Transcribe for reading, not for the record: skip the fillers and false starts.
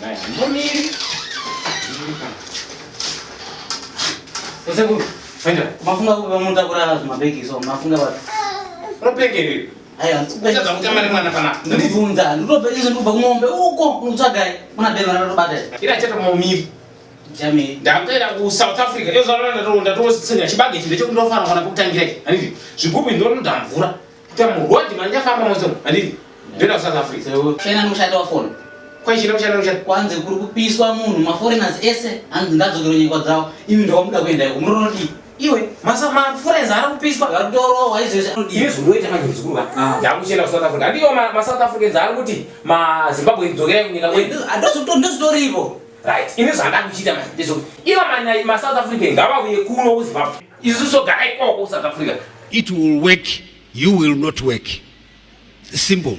naye mboniri Ese ku fanya mafunga ku munta kura mabeki so mafunga ba ropengeri ayo uchaza kutamani mwana pana ndivunza ndobe izo ndubva ngombe uko nutsvagai muna bema ratobata ira chata maumiri jami ndakaenda ku South Africa ezalanda totsinga chibage chinde chekundofana kana kutangira anditi zvigubi ndonodamvura kuti murodi manja famba mozo anditi ndenda ku South Africa sewo chena nomushando wa phone kwa chino chano kwanze kuri kupiswa munhu maforeigners ese anzi ngadzokero nyika dzawo imi ndomuda kuenda iko muronodi iwe ma foreigners ari kupiswa vatorowa izvezvi ine zvindoita manje zvikuru ndakuchenda ku South Africa ndiyo ma South Africans ari kuti ma Zimbabwe dzokera kunyika kwedu ndozvitoripo right ine zvanda kuchita manje ndizvo iwa ma South African ngavauye kuno ku Zimbabwe isuso gara ikoko ku South Africa. It will work, you will not work. Simple.